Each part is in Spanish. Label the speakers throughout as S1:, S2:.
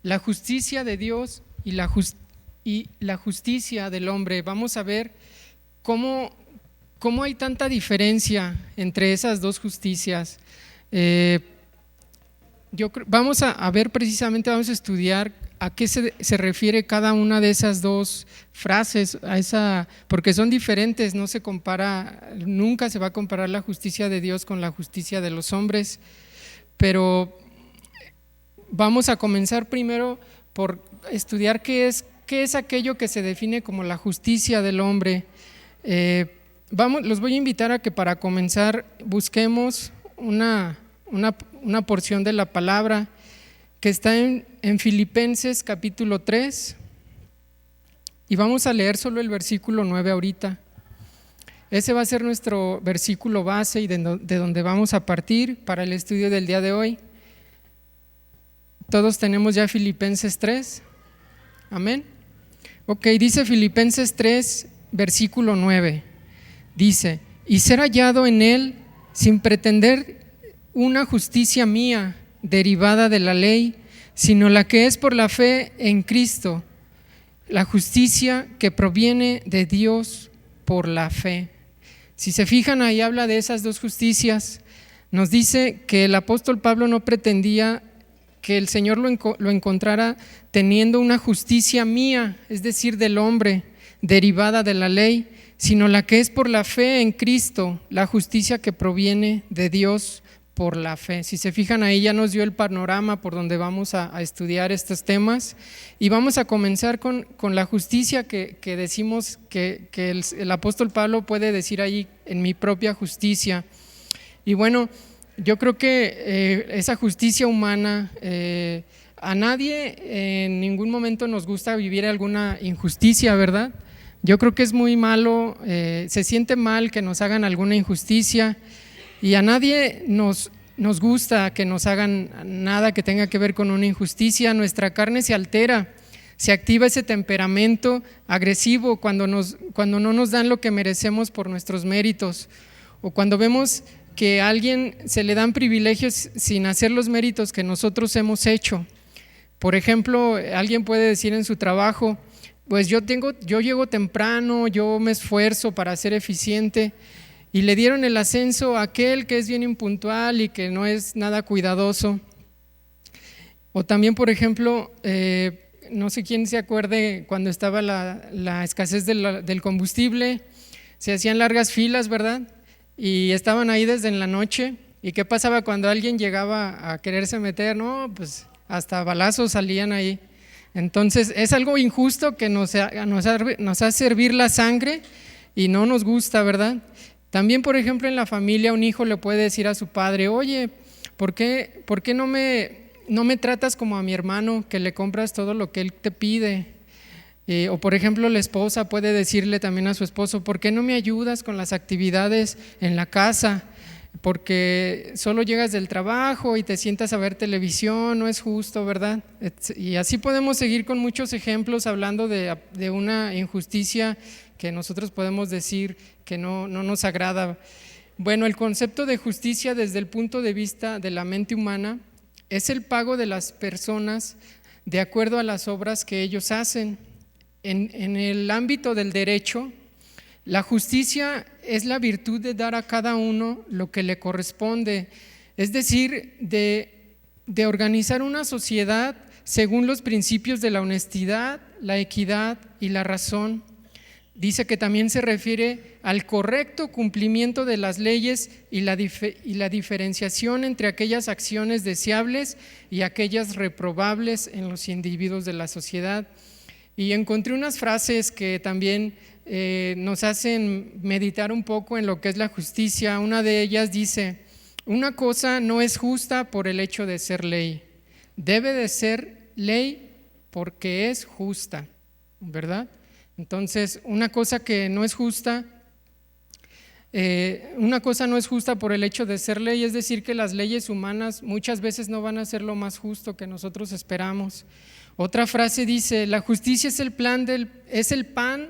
S1: la justicia de Dios y la justicia del hombre. Vamos a ver cómo, cómo hay tanta diferencia entre esas dos justicias. Vamos a ver precisamente, vamos a estudiar a qué se refiere cada una de esas dos frases, porque son diferentes, no se compara, nunca se va a comparar la justicia de Dios con la justicia de los hombres, pero vamos a comenzar primero por estudiar qué es aquello que se define como la justicia del hombre. Los voy a invitar a que para comenzar busquemos una porción de la palabra que está en Filipenses capítulo 3 y vamos a leer solo el versículo 9 ahorita. Ese va a ser nuestro versículo base y de donde vamos a partir para el estudio del día de hoy. ¿Todos tenemos ya Filipenses 3? Amén. Ok, dice Filipenses 3, versículo 9. Dice: y ser hallado en él sin pretender una justicia mía derivada de la ley, sino la que es por la fe en Cristo, la justicia que proviene de Dios por la fe. Si se fijan, ahí habla de esas dos justicias. Nos dice que el apóstol Pablo no pretendía que el Señor lo encontrara teniendo una justicia mía, es decir, del hombre, derivada de la ley, sino la que es por la fe en Cristo, la justicia que proviene de Dios por la fe. Si se fijan, ahí ya nos dio el panorama por donde vamos a estudiar estos temas y vamos a comenzar con la justicia que decimos que el apóstol Pablo puede decir ahí: en mi propia justicia. Y bueno, yo creo que esa justicia humana, a nadie en ningún momento nos gusta vivir alguna injusticia, ¿verdad? Yo creo que es muy malo, se siente mal que nos hagan alguna injusticia y a nadie nos gusta que nos hagan nada que tenga que ver con una injusticia. Nuestra carne se altera, se activa ese temperamento agresivo cuando no nos dan lo que merecemos por nuestros méritos, o cuando vemos que a alguien se le dan privilegios sin hacer los méritos que nosotros hemos hecho. Por ejemplo, alguien puede decir en su trabajo: pues yo llego temprano, yo me esfuerzo para ser eficiente, y le dieron el ascenso a aquel que es bien impuntual y que no es nada cuidadoso. O también, por ejemplo, no sé quién se acuerde cuando estaba la escasez del combustible, se hacían largas filas, ¿verdad? Y estaban ahí desde en la noche. ¿Y qué pasaba cuando alguien llegaba a quererse meter? No, pues hasta balazos salían ahí. Entonces es algo injusto que nos hace hervir la sangre y no nos gusta, ¿verdad? También, por ejemplo, en la familia un hijo le puede decir a su padre: oye, ¿por qué no me tratas como a mi hermano, que le compras todo lo que él te pide? O por ejemplo, la esposa puede decirle también a su esposo: ¿por qué no me ayudas con las actividades en la casa? Porque solo llegas del trabajo y te sientas a ver televisión, no es justo, ¿verdad? Y así podemos seguir con muchos ejemplos hablando de una injusticia que nosotros podemos decir que no nos agrada. Bueno, el concepto de justicia desde el punto de vista de la mente humana es el pago de las personas de acuerdo a las obras que ellos hacen. En el ámbito del derecho, la justicia es la virtud de dar a cada uno lo que le corresponde, es decir, de organizar una sociedad según los principios de la honestidad, la equidad y la razón. Dice que también se refiere al correcto cumplimiento de las leyes y la diferenciación entre aquellas acciones deseables y aquellas reprobables en los individuos de la sociedad. Y encontré unas frases que también nos hacen meditar un poco en lo que es la justicia. Una de ellas dice: una cosa no es justa por el hecho de ser ley, debe de ser ley porque es justa, ¿verdad? Entonces, una cosa no es justa por el hecho de ser ley, es decir, que las leyes humanas muchas veces no van a ser lo más justo que nosotros esperamos. Otra frase dice: la justicia es el pan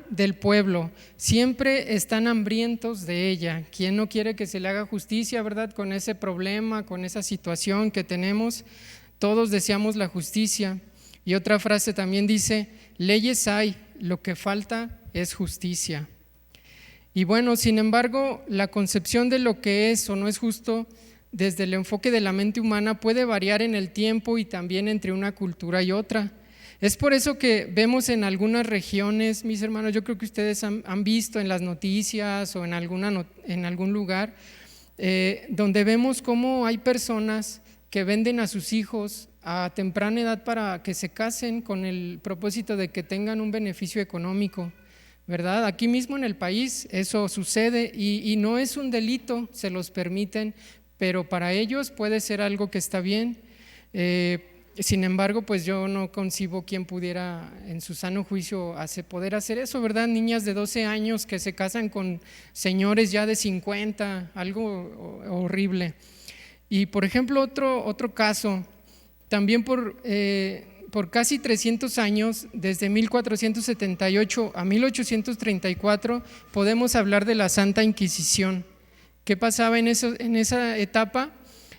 S1: del pueblo, siempre están hambrientos de ella. ¿Quién no quiere que se le haga justicia, verdad? Con ese problema, con esa situación que tenemos, todos deseamos la justicia. Y otra frase también dice: leyes hay, lo que falta es justicia. Y bueno, sin embargo, la concepción de lo que es o no es justo desde el enfoque de la mente humana puede variar en el tiempo y también entre una cultura y otra. Es por eso que vemos en algunas regiones, mis hermanos, yo creo que ustedes han visto en las noticias o en algún lugar, donde vemos cómo hay personas que venden a sus hijos a temprana edad para que se casen con el propósito de que tengan un beneficio económico, ¿verdad? Aquí mismo en el país eso sucede y no es un delito, se los permiten, pero para ellos puede ser algo que está bien. Sin embargo, pues yo no concibo quién pudiera en su sano juicio poder hacer eso, ¿verdad? Niñas de 12 años que se casan con señores ya de 50, algo horrible. Y por ejemplo, otro caso, también por casi 300 años, desde 1478 a 1834, podemos hablar de la Santa Inquisición. ¿Qué pasaba en esa etapa,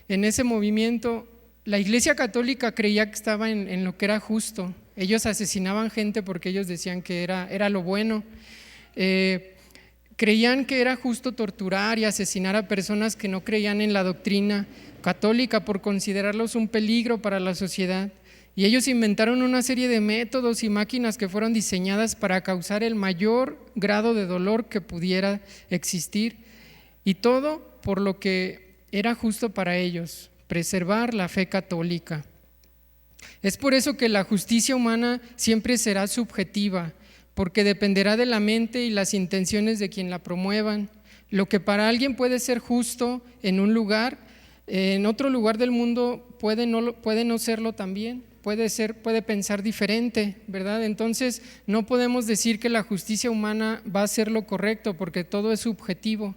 S1: en ese movimiento? La Iglesia Católica creía que estaba en lo que era justo. Ellos asesinaban gente porque ellos decían que era lo bueno. Creían que era justo torturar y asesinar a personas que no creían en la doctrina católica por considerarlos un peligro para la sociedad. Y ellos inventaron una serie de métodos y máquinas que fueron diseñadas para causar el mayor grado de dolor que pudiera existir. Y todo por lo que era justo para ellos: preservar la fe católica. Es por eso que la justicia humana siempre será subjetiva, porque dependerá de la mente y las intenciones de quien la promuevan. Lo que para alguien puede ser justo en un lugar, en otro lugar del mundo puede no serlo también, puede pensar diferente, ¿verdad? Entonces no podemos decir que la justicia humana va a ser lo correcto, porque todo es subjetivo.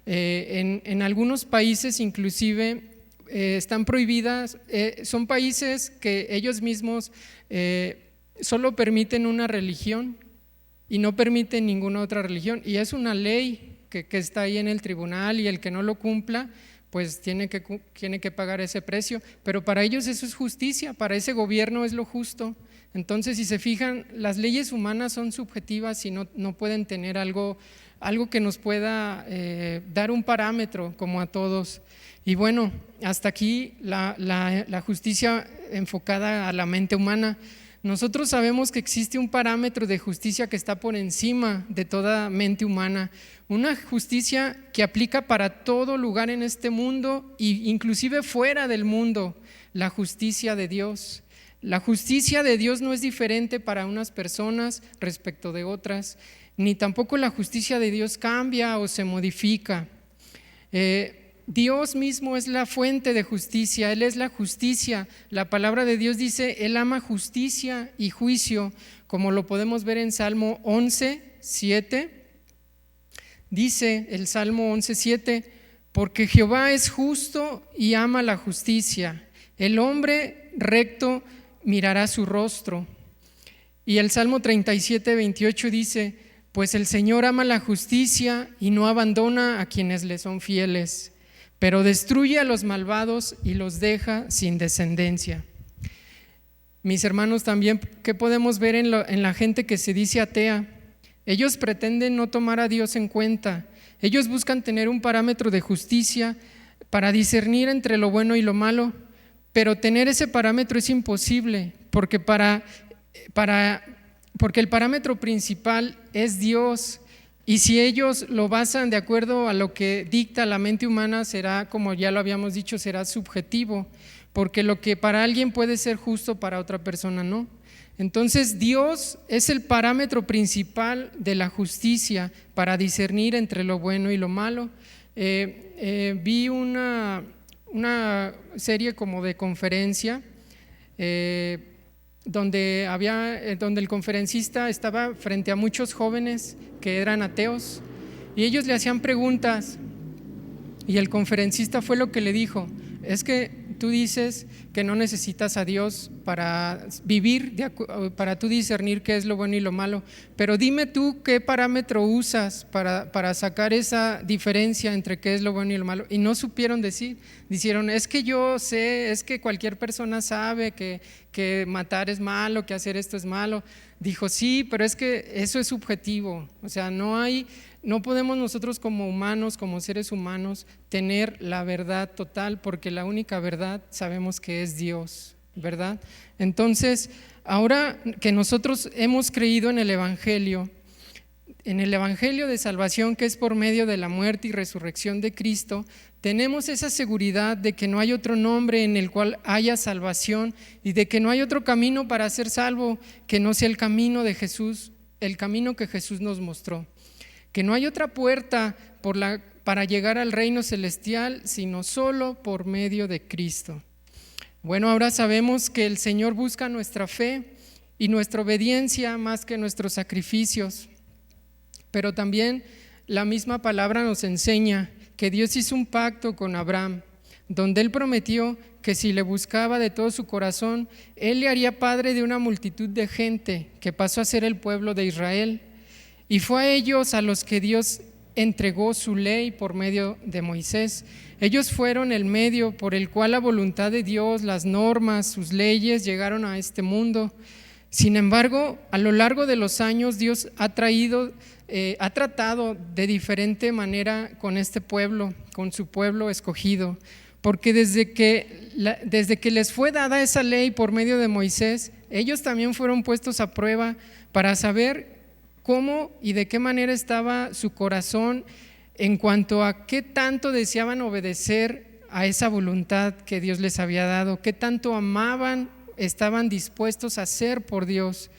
S1: En algunos países inclusive están prohibidas, son países que ellos mismos solo permiten una religión y no permiten ninguna otra religión, y es una ley que está ahí en el tribunal, y el que no lo cumpla pues tiene que pagar ese precio, pero para ellos eso es justicia, para ese gobierno es lo justo. Entonces, si se fijan, las leyes humanas son subjetivas y no pueden tener algo que nos pueda dar un parámetro como a todos. Y bueno, hasta aquí la justicia enfocada a la mente humana. Nosotros sabemos que existe un parámetro de justicia que está por encima de toda mente humana, una justicia que aplica para todo lugar en este mundo e inclusive fuera del mundo: la justicia de Dios. La justicia de Dios no es diferente para unas personas respecto de otras, ni tampoco la justicia de Dios cambia o se modifica. Dios mismo es la fuente de justicia, Él es la justicia. La palabra de Dios dice: Él ama justicia y juicio, como lo podemos ver en Salmo 11:7. Dice el Salmo 11:7: porque Jehová es justo y ama la justicia, el hombre recto mirará su rostro. Y el Salmo 37:28 dice: pues el Señor ama la justicia y no abandona a quienes le son fieles, pero destruye a los malvados y los deja sin descendencia. Mis hermanos, también, ¿qué podemos ver en la gente que se dice atea? Ellos pretenden no tomar a Dios en cuenta. Ellos buscan tener un parámetro de justicia para discernir entre lo bueno y lo malo, pero tener ese parámetro es imposible, porque el parámetro principal es Dios. Y si ellos lo basan de acuerdo a lo que dicta la mente humana, será, como ya lo habíamos dicho, será subjetivo, porque lo que para alguien puede ser justo, para otra persona no. Entonces Dios es el parámetro principal de la justicia para discernir entre lo bueno y lo malo. Vi una serie como de conferencia donde el conferencista estaba frente a muchos jóvenes que eran ateos, y ellos le hacían preguntas, y el conferencista fue lo que le dijo: es que tú dices que no necesitas a Dios para vivir, para tú discernir qué es lo bueno y lo malo, pero dime tú qué parámetro usas para sacar esa diferencia entre qué es lo bueno y lo malo. Y no supieron decir, dijeron, es que yo sé, es que cualquier persona sabe que matar es malo, que hacer esto es malo. Dijo, sí, pero es que eso es subjetivo, o sea, no podemos nosotros como humanos, como seres humanos, tener la verdad total, porque la única verdad sabemos que es Dios, ¿verdad? Entonces, ahora que nosotros hemos creído en el Evangelio de salvación, que es por medio de la muerte y resurrección de Cristo, tenemos esa seguridad de que no hay otro nombre en el cual haya salvación y de que no hay otro camino para ser salvo que no sea el camino de Jesús, el camino que Jesús nos mostró. Que no hay otra puerta para llegar al reino celestial, sino solo por medio de Cristo. Bueno, ahora sabemos que el Señor busca nuestra fe y nuestra obediencia más que nuestros sacrificios, pero también la misma palabra nos enseña que Dios hizo un pacto con Abraham, donde Él prometió que si le buscaba de todo su corazón, Él le haría padre de una multitud de gente que pasó a ser el pueblo de Israel. Y fue a ellos a los que Dios entregó su ley por medio de Moisés. Ellos fueron el medio por el cual la voluntad de Dios, las normas, sus leyes llegaron a este mundo. Sin embargo, a lo largo de los años Dios ha tratado de diferente manera con este pueblo, con su pueblo escogido, porque desde que les fue dada esa ley por medio de Moisés, ellos también fueron puestos a prueba para saber cómo y de qué manera estaba su corazón en cuanto a qué tanto deseaban obedecer a esa voluntad que Dios les había dado, qué tanto amaban, estaban dispuestos a hacer por Dios,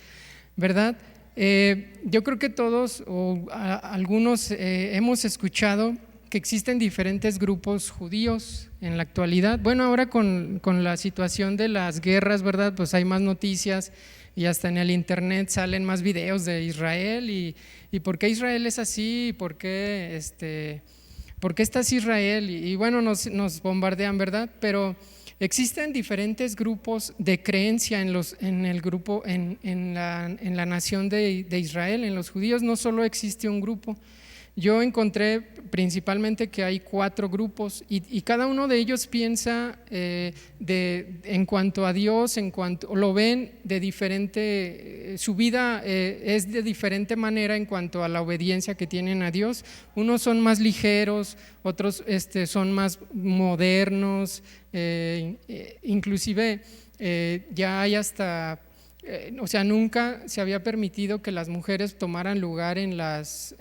S1: ¿verdad? Yo creo que todos o algunos hemos escuchado que existen diferentes grupos judíos en la actualidad. Bueno, ahora con la situación de las guerras, ¿verdad? Pues hay más noticias y hasta en el internet salen más videos de Israel y por qué Israel es así, por qué está así Israel y bueno, nos bombardean, ¿verdad? Pero existen diferentes grupos de creencia en la nación de Israel, en los judíos no solo existe un grupo. Yo encontré principalmente que hay 4 grupos y cada uno de ellos piensa en cuanto a Dios, lo ven de diferente, su vida es de diferente manera en cuanto a la obediencia que tienen a Dios. Unos son más ligeros, otros son más modernos, inclusive ya hay hasta… o sea, nunca se había permitido que las mujeres tomaran lugar en las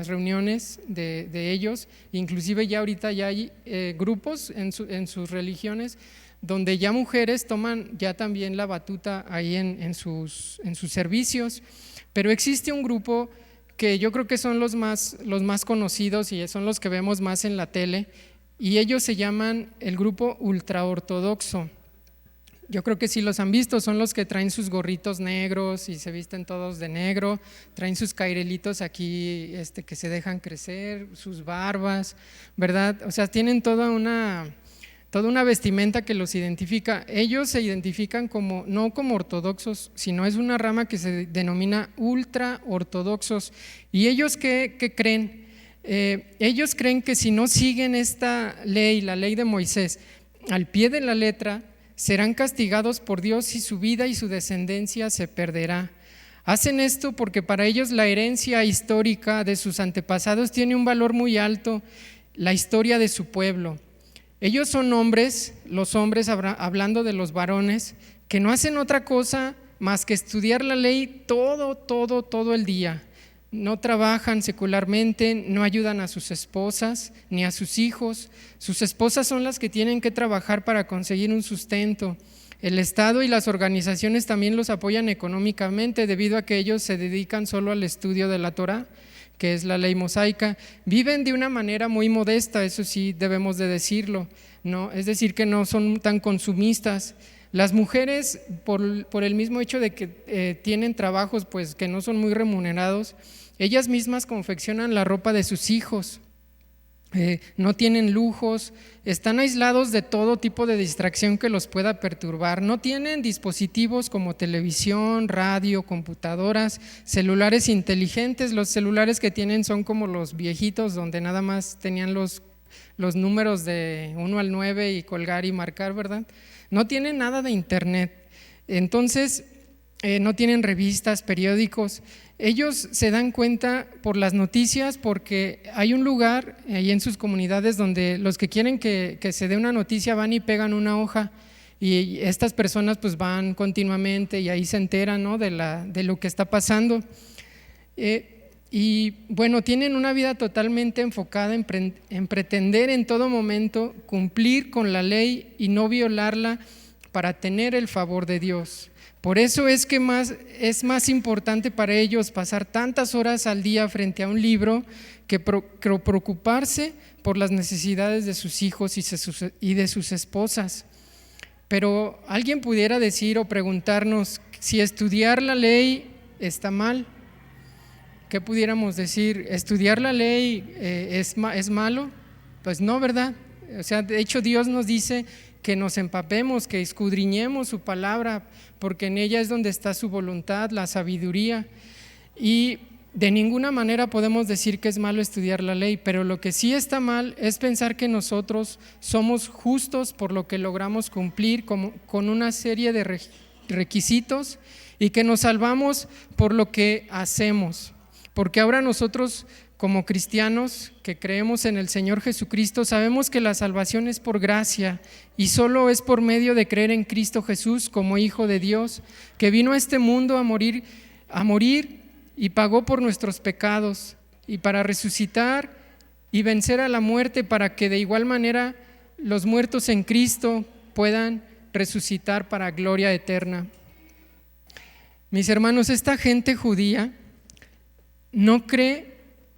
S1: reuniones de ellos, inclusive ya ahorita ya hay grupos en sus religiones donde ya mujeres toman ya también la batuta ahí en sus servicios, pero existe un grupo que yo creo que son los más conocidos y son los que vemos más en la tele, y ellos se llaman el grupo ultraortodoxo. Yo creo que sí los han visto, son los que traen sus gorritos negros y se visten todos de negro, traen sus cairelitos aquí que se dejan crecer, sus barbas, ¿verdad? O sea, tienen toda una vestimenta que los identifica. Ellos se identifican no como ortodoxos, sino es una rama que se denomina ultra ortodoxos. ¿Y ellos qué creen? Ellos creen que si no siguen esta ley, la ley de Moisés, al pie de la letra, serán castigados por Dios y su vida y su descendencia se perderá. Hacen esto porque para ellos la herencia histórica de sus antepasados tiene un valor muy alto, la historia de su pueblo. Ellos son hombres, los hombres, hablando de los varones, que no hacen otra cosa más que estudiar la ley todo el día. No trabajan secularmente, no ayudan a sus esposas ni a sus hijos. Sus esposas son las que tienen que trabajar para conseguir un sustento. El Estado y las organizaciones también los apoyan económicamente debido a que ellos se dedican solo al estudio de la Torá, que es la ley mosaica. Viven de una manera muy modesta, eso sí debemos de decirlo, ¿no? Es decir, que no son tan consumistas. Las mujeres, por el mismo hecho de que tienen trabajos pues, que no son muy remunerados, ellas mismas confeccionan la ropa de sus hijos. no tienen lujos, están aislados de todo tipo de distracción que los pueda perturbar, no tienen dispositivos como televisión, radio, computadoras, celulares inteligentes. Los celulares que tienen son como los viejitos donde nada más tenían los números de 1 al 9 y colgar y marcar, ¿verdad? No tienen nada de internet. Entonces no tienen revistas, periódicos. Ellos se dan cuenta por las noticias, porque hay un lugar ahí en sus comunidades donde los que quieren que se dé una noticia van y pegan una hoja, y estas personas pues van continuamente y ahí se enteran, ¿no?, de lo que está pasando. Y bueno, tienen una vida totalmente enfocada en pretender en todo momento cumplir con la ley y no violarla para tener el favor de Dios. Por eso es que es más importante para ellos pasar tantas horas al día frente a un libro que preocuparse por las necesidades de sus hijos y de sus esposas. Pero alguien pudiera decir o preguntarnos si estudiar la ley está mal. ¿Qué pudiéramos decir? ¿Estudiar la ley es malo? Pues no, ¿verdad? O sea, de hecho Dios nos dice que nos empapemos, que escudriñemos su palabra, porque en ella es donde está su voluntad, la sabiduría. Y de ninguna manera podemos decir que es malo estudiar la ley, pero lo que sí está mal es pensar que nosotros somos justos por lo que logramos cumplir con una serie de requisitos, y que nos salvamos por lo que hacemos. Porque ahora nosotros, como cristianos que creemos en el Señor Jesucristo, sabemos que la salvación es por gracia y solo es por medio de creer en Cristo Jesús como Hijo de Dios, que vino a este mundo a morir y pagó por nuestros pecados, y para resucitar y vencer a la muerte, para que de igual manera los muertos en Cristo puedan resucitar para gloria eterna. Mis hermanos, esta gente judía no cree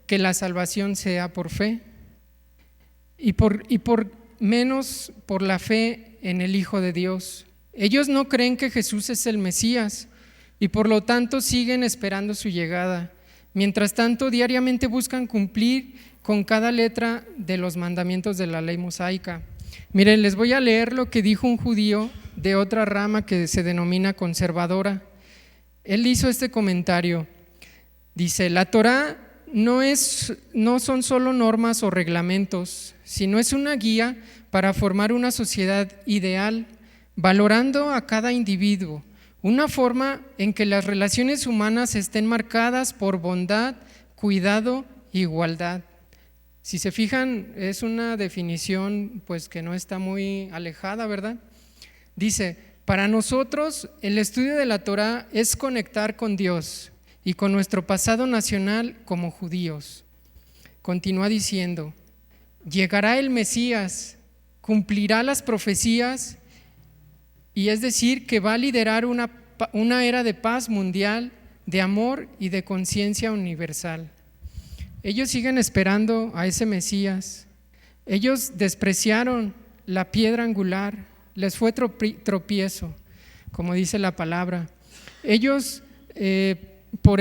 S1: que la salvación sea por fe, y por menos por la fe en el Hijo de Dios. Ellos no creen que Jesús es el Mesías y por lo tanto siguen esperando su llegada. Mientras tanto, diariamente buscan cumplir con cada letra de los mandamientos de la ley mosaica. Miren, les voy a leer lo que dijo un judío de otra rama que se denomina conservadora. Él hizo este comentario. Dice: la Torá no son solo normas o reglamentos, sino es una guía para formar una sociedad ideal, valorando a cada individuo, una forma en que las relaciones humanas estén marcadas por bondad, cuidado e igualdad. Si se fijan, es una definición pues que no está muy alejada, ¿verdad? Dice: para nosotros el estudio de la Torá es conectar con Dios y con nuestro pasado nacional como judíos. Continúa diciendo: llegará el Mesías, cumplirá las profecías, y es decir, que va a liderar una era de paz mundial, de amor y de conciencia universal. Ellos siguen esperando a ese Mesías. Ellos despreciaron la piedra angular, les fue tropiezo, como dice la palabra. Ellos por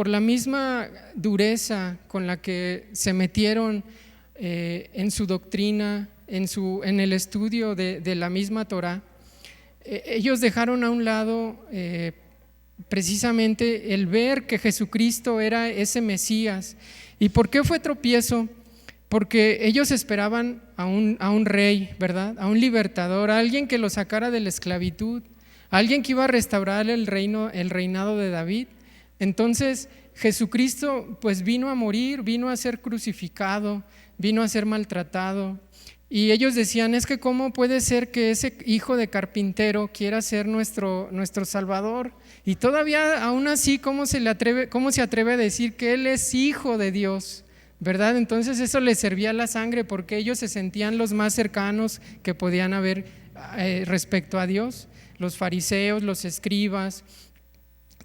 S1: la misma dureza con la que se metieron en su doctrina, en el estudio de la misma Torá, ellos dejaron a un lado precisamente el ver que Jesucristo era ese Mesías. ¿Y por qué fue tropiezo? Porque ellos esperaban a un rey, ¿verdad? A un libertador, a alguien que los sacara de la esclavitud, alguien que iba a restaurar el reinado de David. Entonces Jesucristo pues vino a morir, vino a ser crucificado, vino a ser maltratado, y ellos decían: es que cómo puede ser que ese hijo de carpintero quiera ser nuestro Salvador, y todavía aún así cómo se atreve a decir que Él es hijo de Dios, ¿verdad? Entonces eso les servía la sangre, porque ellos se sentían los más cercanos que podían haber respecto a Dios. Los fariseos, los escribas,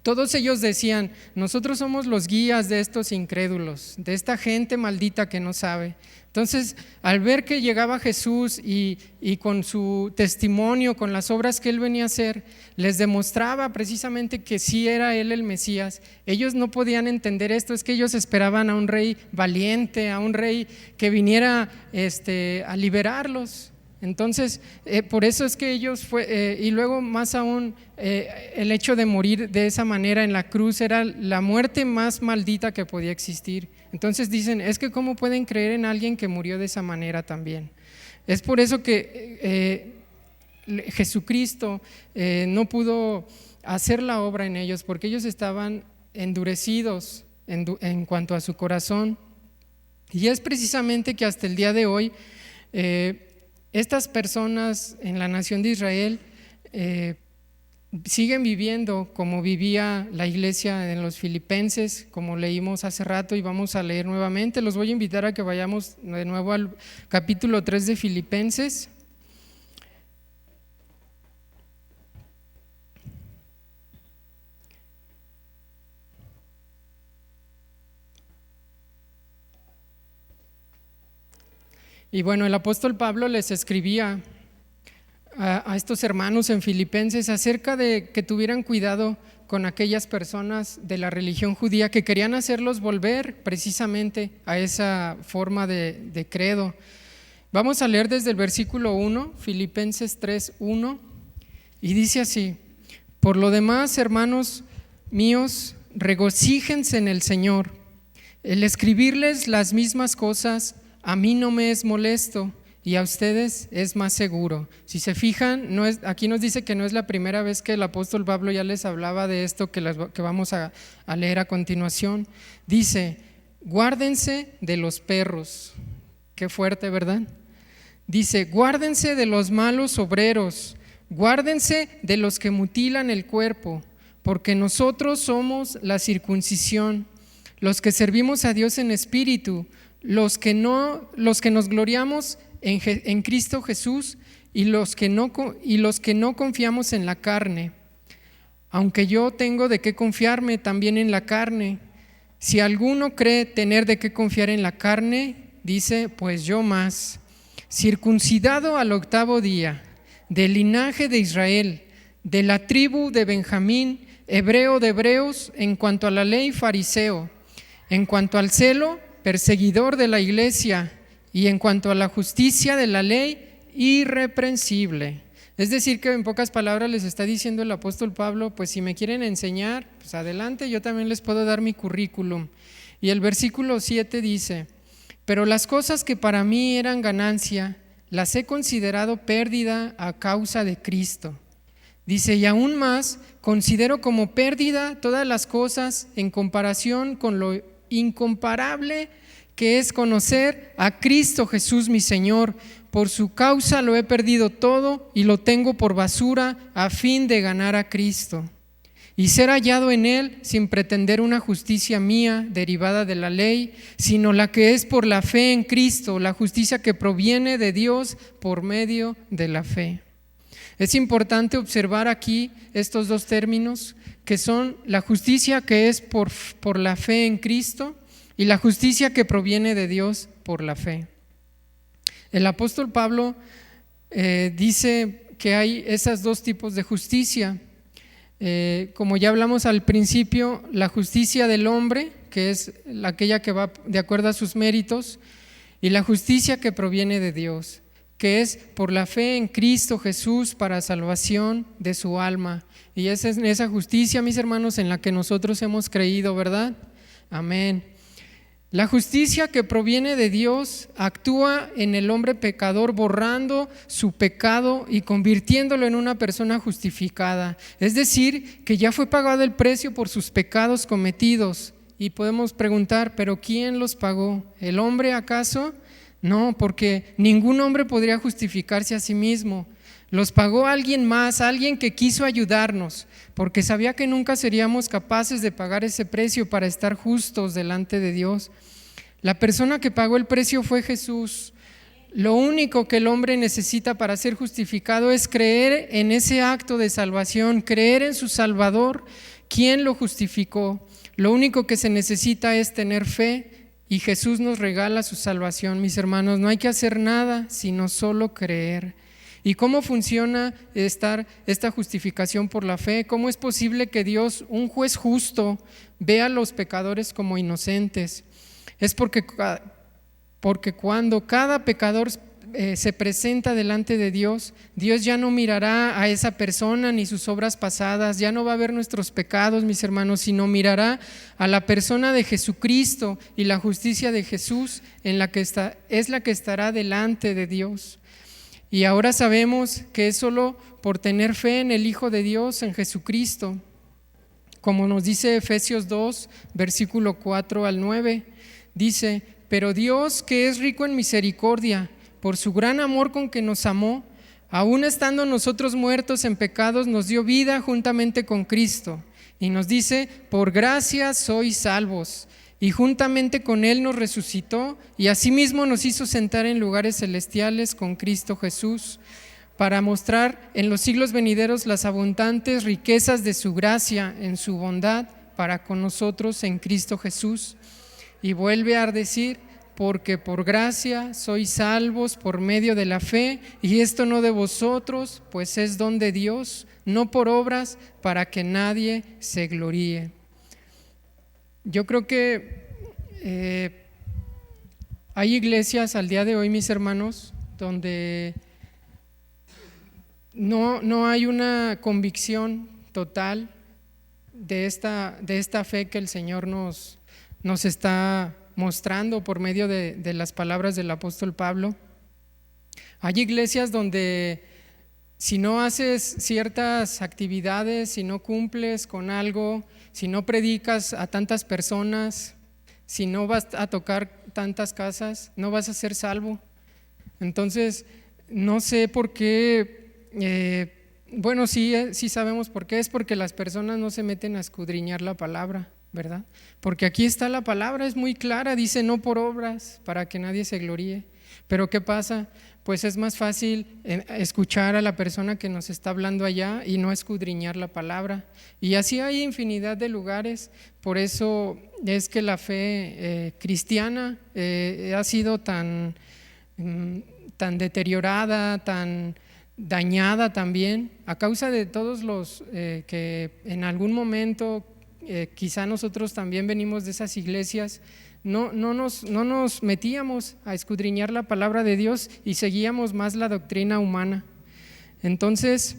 S1: Todos ellos decían: nosotros somos los guías de estos incrédulos, de esta gente maldita que no sabe. Entonces, al ver que llegaba Jesús y con su testimonio, con las obras que él venía a hacer, les demostraba precisamente que sí era él el Mesías. Ellos no podían entender esto, es que ellos esperaban a un rey valiente, a un rey que viniera a liberarlos. Entonces, por eso es que ellos y luego más aún, el hecho de morir de esa manera en la cruz era la muerte más maldita que podía existir. Entonces dicen: es que ¿cómo pueden creer en alguien que murió de esa manera también? Es por eso que Jesucristo no pudo hacer la obra en ellos, porque ellos estaban endurecidos en cuanto a su corazón. Y es precisamente que hasta el día de hoy estas personas en la nación de Israel siguen viviendo como vivía la iglesia en los Filipenses, como leímos hace rato y vamos a leer nuevamente. Los voy a invitar a que vayamos de nuevo al capítulo 3 de Filipenses. Y bueno, el apóstol Pablo les escribía a estos hermanos en Filipenses acerca de que tuvieran cuidado con aquellas personas de la religión judía que querían hacerlos volver precisamente a esa forma de credo. Vamos a leer desde el versículo 1, Filipenses 3:1, y dice así: por lo demás, hermanos míos, regocíjense en el Señor. El escribirles las mismas cosas a mí no me es molesto, y a ustedes es más seguro. Si se fijan, aquí nos dice que no es la primera vez que el apóstol Pablo ya les hablaba de esto que vamos a leer a continuación. Dice: guárdense de los perros. Qué fuerte, ¿verdad? Dice: guárdense de los malos obreros, guárdense de los que mutilan el cuerpo, porque nosotros somos la circuncisión, los que servimos a Dios en espíritu, los que nos gloriamos en Cristo Jesús, y los que no confiamos en la carne. Aunque yo tengo de qué confiarme también en la carne. Si alguno cree tener de qué confiar en la carne, dice: pues yo más. Circuncidado al 8º día, del linaje de Israel, de la tribu de Benjamín, hebreo de hebreos, en cuanto a la ley, fariseo, en cuanto al celo, perseguidor de la iglesia, y en cuanto a la justicia de la ley, irreprensible. Es decir, que en pocas palabras les está diciendo el apóstol Pablo: pues si me quieren enseñar, pues adelante, yo también les puedo dar mi currículum. Y el versículo 7 dice: pero las cosas que para mí eran ganancia, las he considerado pérdida a causa de Cristo. Dice: y aún más, considero como pérdida todas las cosas en comparación con lo incomparable que es conocer a Cristo Jesús mi Señor. Por su causa lo he perdido todo y lo tengo por basura a fin de ganar a Cristo y ser hallado en Él, sin pretender una justicia mía derivada de la ley, sino la que es por la fe en Cristo, la justicia que proviene de Dios por medio de la fe. Es importante observar aquí estos dos términos, que son la justicia que es por la fe en Cristo y la justicia que proviene de Dios por la fe. El apóstol Pablo dice que hay esos dos tipos de justicia. Como ya hablamos al principio, la justicia del hombre, que es aquella que va de acuerdo a sus méritos, y la justicia que proviene de Dios, que es por la fe en Cristo Jesús para salvación de su alma. Y esa es esa justicia, mis hermanos, en la que nosotros hemos creído, ¿verdad? Amén. La justicia que proviene de Dios actúa en el hombre pecador, borrando su pecado y convirtiéndolo en una persona justificada. Es decir, que ya fue pagado el precio por sus pecados cometidos. Y podemos preguntar: ¿pero quién los pagó? ¿El hombre acaso? No, porque ningún hombre podría justificarse a sí mismo. Los pagó alguien más, alguien que quiso ayudarnos, porque sabía que nunca seríamos capaces de pagar ese precio para estar justos delante de Dios. La persona que pagó el precio fue Jesús. Lo único que el hombre necesita para ser justificado es creer en ese acto de salvación, creer en su Salvador, ¿Quién lo justificó? Lo único que se necesita es tener fe y Jesús nos regala su salvación, mis hermanos. No hay que hacer nada sino solo creer. ¿Y cómo funciona esta justificación por la fe? ¿Cómo es posible que Dios, un juez justo, vea a los pecadores como inocentes? Es porque cuando cada pecador se presenta delante de Dios, Dios ya no mirará a esa persona ni sus obras pasadas, ya no va a ver nuestros pecados, mis hermanos, sino mirará a la persona de Jesucristo, y la justicia de Jesús es la que estará delante de Dios. Y ahora sabemos que es solo por tener fe en el Hijo de Dios, en Jesucristo, como nos dice Efesios 2, versículo 4 al 9, dice: pero Dios, que es rico en misericordia, por su gran amor con que nos amó, aun estando nosotros muertos en pecados, nos dio vida juntamente con Cristo. Y nos dice: por gracia sois salvos. Y juntamente con Él nos resucitó, y asimismo nos hizo sentar en lugares celestiales con Cristo Jesús, para mostrar en los siglos venideros las abundantes riquezas de su gracia en su bondad para con nosotros en Cristo Jesús. Y vuelve a decir: porque por gracia sois salvos por medio de la fe, y esto no de vosotros, pues es don de Dios, no por obras, para que nadie se gloríe. Yo creo que hay iglesias al día de hoy, mis hermanos, donde no hay una convicción total de esta fe que el Señor nos está mostrando por medio de las palabras del apóstol Pablo. Hay iglesias donde si no haces ciertas actividades, si no cumples con algo, si no predicas a tantas personas, si no vas a tocar tantas casas, no vas a ser salvo. Entonces, no sé por qué, bueno, sí sabemos por qué. Es porque las personas no se meten a escudriñar la palabra, ¿verdad? Porque aquí está la palabra, es muy clara, dice: no por obras, para que nadie se gloríe. Pero ¿qué pasa? Pues es más fácil escuchar a la persona que nos está hablando allá y no escudriñar la palabra. Y así hay infinidad de lugares. Por eso es que la fe cristiana ha sido tan deteriorada, tan dañada también, a causa de todos los que en algún momento, quizá nosotros también venimos de esas iglesias. No nos metíamos a escudriñar la palabra de Dios y seguíamos más la doctrina humana. Entonces,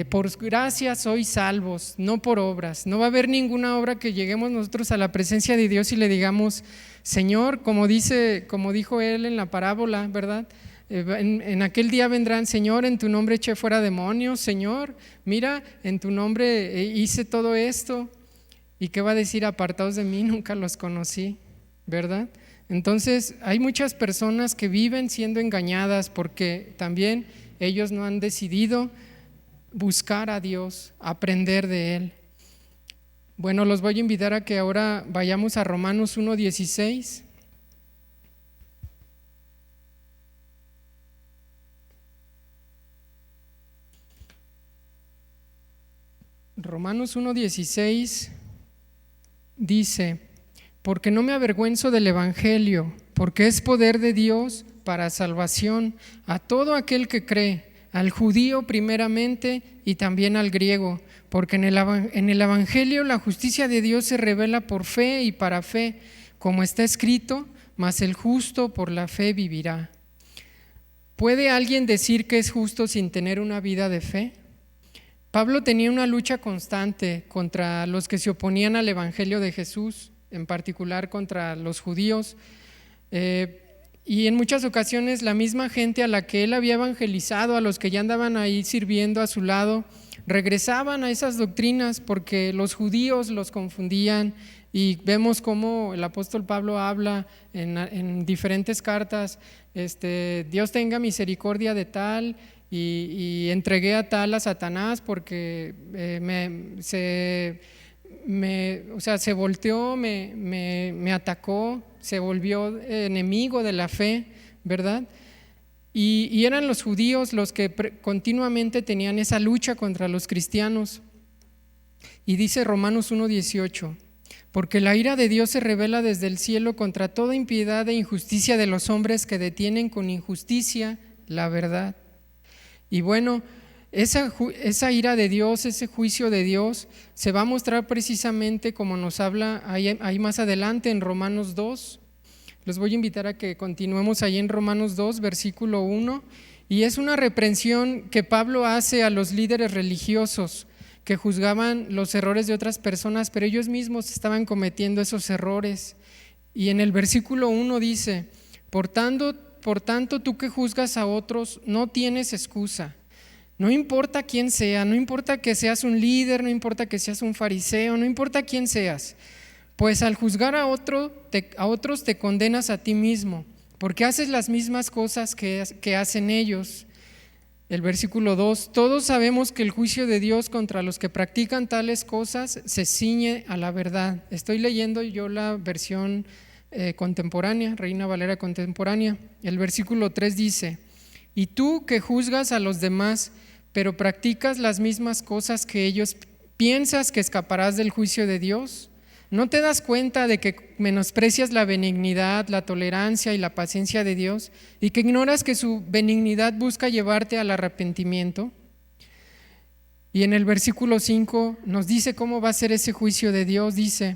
S1: por gracia sois salvos, no por obras. No va a haber ninguna obra que lleguemos nosotros a la presencia de Dios y le digamos: Señor, como dijo él en la parábola, ¿verdad? En aquel día vendrán: Señor, en tu nombre eché fuera demonios. Señor, mira, en tu nombre hice todo esto. ¿Y qué va a decir? Apartados de mí, nunca los conocí, ¿verdad? Entonces hay muchas personas que viven siendo engañadas porque también ellos no han decidido buscar a Dios, aprender de Él. Bueno, los voy a invitar a que ahora vayamos a Romanos 1:16. Romanos 1:16 dice: porque no me avergüenzo del evangelio, porque es poder de Dios para salvación a todo aquel que cree, al judío primeramente y también al griego, porque en el evangelio la justicia de Dios se revela por fe y para fe, como está escrito: mas el justo por la fe vivirá. ¿Puede alguien decir que es justo sin tener una vida de fe? Pablo tenía una lucha constante contra los que se oponían al evangelio de Jesús, en particular contra los judíos, y en muchas ocasiones la misma gente a la que él había evangelizado, a los que ya andaban ahí sirviendo a su lado, regresaban a esas doctrinas porque los judíos los confundían. Y vemos cómo el apóstol Pablo habla en diferentes cartas: Dios tenga misericordia de tal, y entregué a tal a Satanás porque se volteó, me atacó, se volvió enemigo de la fe, ¿verdad? Y eran los judíos los que continuamente tenían esa lucha contra los cristianos. Y dice Romanos 1:18, porque la ira de Dios se revela desde el cielo contra toda impiedad e injusticia de los hombres que detienen con injusticia la verdad. Y bueno, esa ira de Dios, ese juicio de Dios, se va a mostrar precisamente como nos habla ahí más adelante en Romanos 2. Los voy a invitar a que continuemos ahí en Romanos 2, versículo 1. Y es una reprensión que Pablo hace a los líderes religiosos que juzgaban los errores de otras personas, pero ellos mismos estaban cometiendo esos errores. Y en el versículo 1 dice, por tanto, tú que juzgas a otros no tienes excusa. No importa quién sea, no importa que seas un líder, no importa que seas un fariseo, no importa quién seas, pues al juzgar a otros te condenas a ti mismo, porque haces las mismas cosas que hacen ellos. El versículo 2, todos sabemos que el juicio de Dios contra los que practican tales cosas se ciñe a la verdad. Estoy leyendo yo la versión contemporánea, Reina Valera contemporánea. El versículo 3 dice, y tú que juzgas a los demás, pero practicas las mismas cosas que ellos, ¿piensas que escaparás del juicio de Dios? ¿No te das cuenta de que menosprecias la benignidad, la tolerancia y la paciencia de Dios y que ignoras que su benignidad busca llevarte al arrepentimiento? Y en el versículo 5 nos dice cómo va a ser ese juicio de Dios. Dice,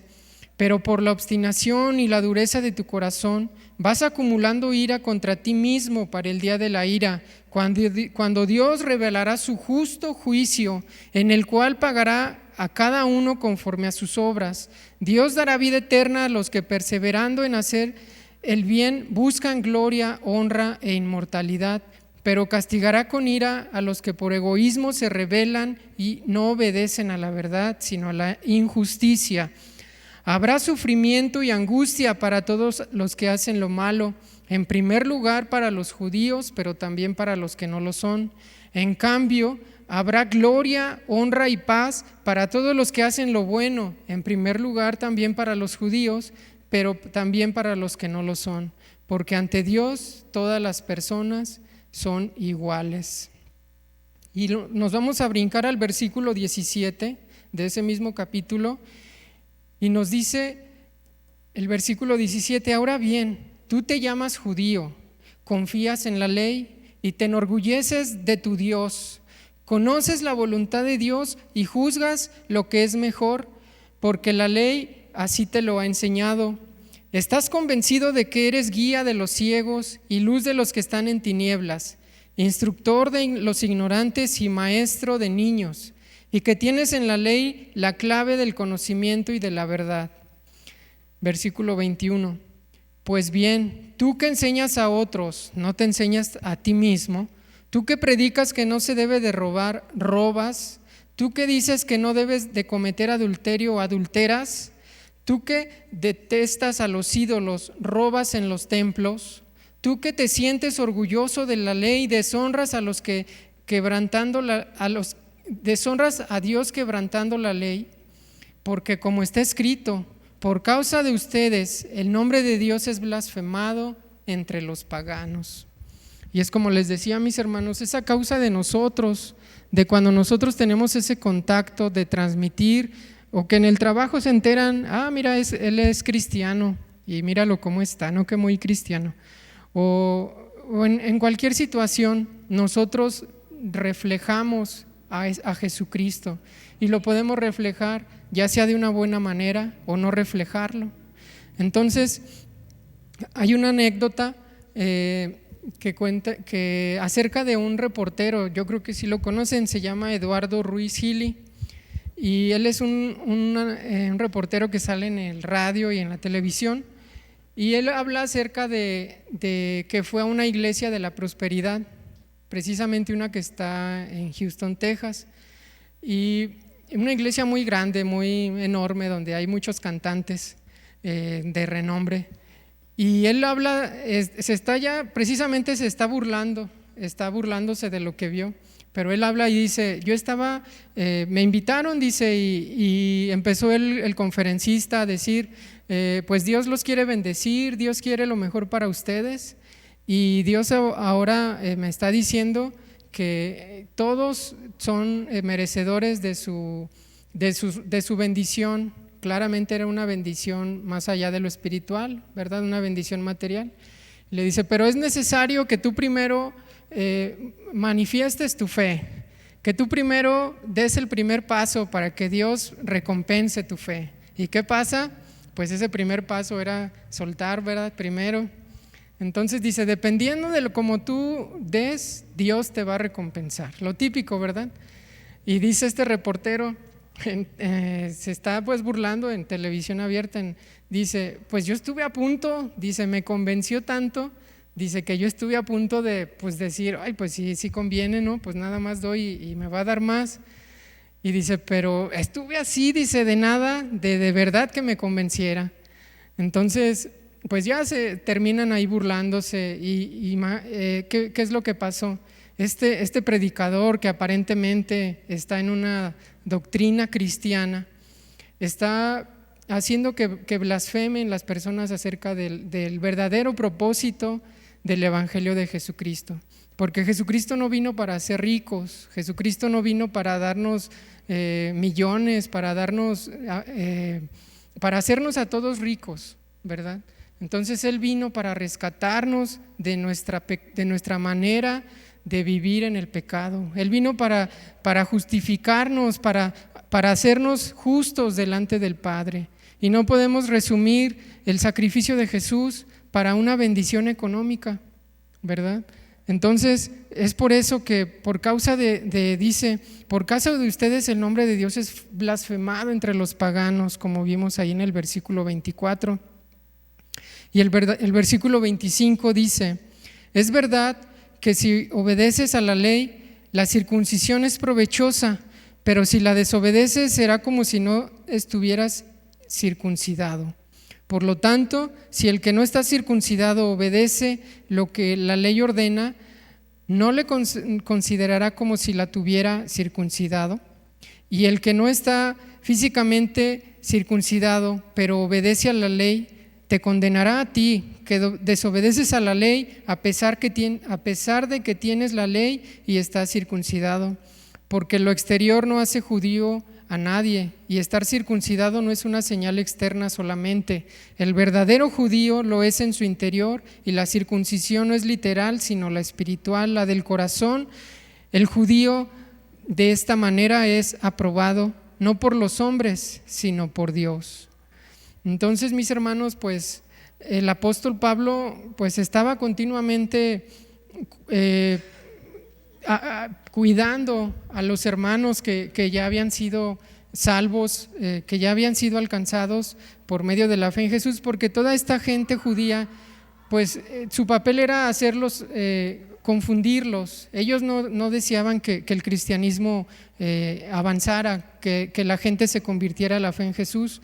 S1: pero por la obstinación y la dureza de tu corazón vas acumulando ira contra ti mismo para el día de la ira, cuando Dios revelará su justo juicio, en el cual pagará a cada uno conforme a sus obras. Dios dará vida eterna a los que perseverando en hacer el bien buscan gloria, honra e inmortalidad, pero castigará con ira a los que por egoísmo se rebelan y no obedecen a la verdad, sino a la injusticia. Habrá sufrimiento y angustia para todos los que hacen lo malo, en primer lugar para los judíos, pero también para los que no lo son. En cambio, habrá gloria, honra y paz para todos los que hacen lo bueno, en primer lugar también para los judíos, pero también para los que no lo son, porque ante Dios todas las personas son iguales. Y nos vamos a brincar al versículo 17 de ese mismo capítulo, y nos dice el versículo 17, ahora bien, tú te llamas judío, confías en la ley y te enorgulleces de tu Dios. Conoces la voluntad de Dios y juzgas lo que es mejor, porque la ley así te lo ha enseñado. Estás convencido de que eres guía de los ciegos y luz de los que están en tinieblas, instructor de los ignorantes y maestro de niños, y que tienes en la ley la clave del conocimiento y de la verdad. Versículo 21. Pues bien, tú que enseñas a otros, ¿no te enseñas a ti mismo? Tú que predicas que no se debe de robar, robas. Tú que dices que no debes de cometer adulterio o adulteras. Tú que detestas a los ídolos, robas en los templos. Tú que te sientes orgulloso de la ley, deshonras a los que deshonras a Dios quebrantando la ley, porque como está escrito, por causa de ustedes el nombre de Dios es blasfemado entre los paganos. Y es como les decía a mis hermanos, es a causa de nosotros, de cuando nosotros tenemos ese contacto de transmitir, o que en el trabajo se enteran, mira, él es cristiano y míralo cómo está, no que muy cristiano. O en cualquier situación nosotros reflejamos a Jesucristo y lo podemos reflejar ya sea de una buena manera o no reflejarlo. Entonces hay una anécdota que cuenta que acerca de un reportero, yo creo que sí lo conocen, se llama Eduardo Ruiz Gili, y él es un reportero que sale en el radio y en la televisión, y él habla acerca de que fue a una iglesia de la prosperidad, precisamente una que está en Houston, Texas, y una iglesia muy grande, muy enorme, donde hay muchos cantantes de renombre. Y él habla, precisamente se está burlándose de lo que vio, pero él habla y dice, me invitaron, dice, y empezó el conferencista a decir, pues Dios los quiere bendecir, Dios quiere lo mejor para ustedes, y Dios ahora me está diciendo que todos son merecedores de su de su bendición. Claramente era una bendición más allá de lo espiritual, ¿verdad? Una bendición material. Le dice, pero es necesario que tú primero manifiestes tu fe, que tú primero des el primer paso para que Dios recompense tu fe. ¿Y qué pasa? Pues ese primer paso era soltar, ¿verdad? Primero. Entonces dice, dependiendo de lo como tú des, Dios te va a recompensar. Lo típico, ¿verdad? Y dice este reportero, se está pues burlando en televisión abierta, dice, pues yo estuve a punto, dice, me convenció tanto, dice que yo estuve a punto de pues decir, ay, pues sí conviene, ¿no? Pues nada más doy y me va a dar más. Y dice, pero estuve así, dice, de nada, de verdad que me convenciera. Entonces, pues ya se terminan ahí burlándose ¿qué es lo que pasó? Este predicador que aparentemente está en una doctrina cristiana está haciendo que blasfemen las personas acerca del verdadero propósito del Evangelio de Jesucristo. Porque Jesucristo no vino para ser ricos, Jesucristo no vino para darnos millones, para hacernos a todos ricos, ¿verdad? Entonces Él vino para rescatarnos de nuestra manera de vivir en el pecado. Él vino para justificarnos, para hacernos justos delante del Padre. Y no podemos resumir el sacrificio de Jesús para una bendición económica, ¿verdad? Entonces es por eso que dice, por causa de ustedes el nombre de Dios es blasfemado entre los paganos, como vimos ahí en el versículo 24. Y el versículo 25 dice, es verdad que si obedeces a la ley, la circuncisión es provechosa, pero si la desobedeces será como si no estuvieras circuncidado. Por lo tanto, si el que no está circuncidado obedece lo que la ley ordena, no le considerará como si la tuviera circuncidado. Y el que no está físicamente circuncidado, pero obedece a la ley, te condenará a ti, que desobedeces a la ley a pesar de que tienes la ley y estás circuncidado. Porque lo exterior no hace judío a nadie, y estar circuncidado no es una señal externa solamente. El verdadero judío lo es en su interior, y la circuncisión no es literal, sino la espiritual, la del corazón. El judío de esta manera es aprobado, no por los hombres, sino por Dios. Entonces, mis hermanos, pues el apóstol Pablo pues estaba continuamente cuidando a los hermanos que ya habían sido salvos, que ya habían sido alcanzados por medio de la fe en Jesús, porque toda esta gente judía, pues su papel era hacerlos, confundirlos. Ellos no deseaban que el cristianismo avanzara, que la gente se convirtiera a la fe en Jesús.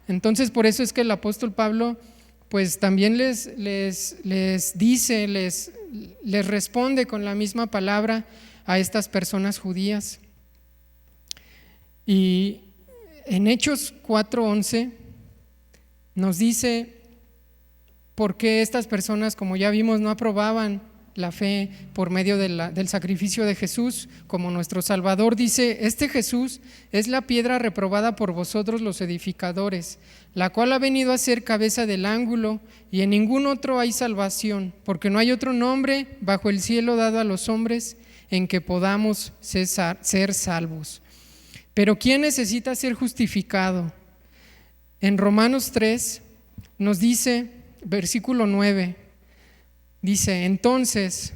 S1: Entonces, por eso es que el apóstol Pablo pues también les dice, les responde con la misma palabra a estas personas judías. Y en Hechos 4:11 nos dice por qué estas personas, como ya vimos, no aprobaban la fe por medio del sacrificio de Jesús como nuestro Salvador. Dice, este Jesús es la piedra reprobada por vosotros los edificadores, la cual ha venido a ser cabeza del ángulo, y en ningún otro hay salvación, porque no hay otro nombre bajo el cielo dado a los hombres en que podamos ser salvos. Pero ¿quién necesita ser justificado? En Romanos 3 nos dice, versículo 9, dice, entonces,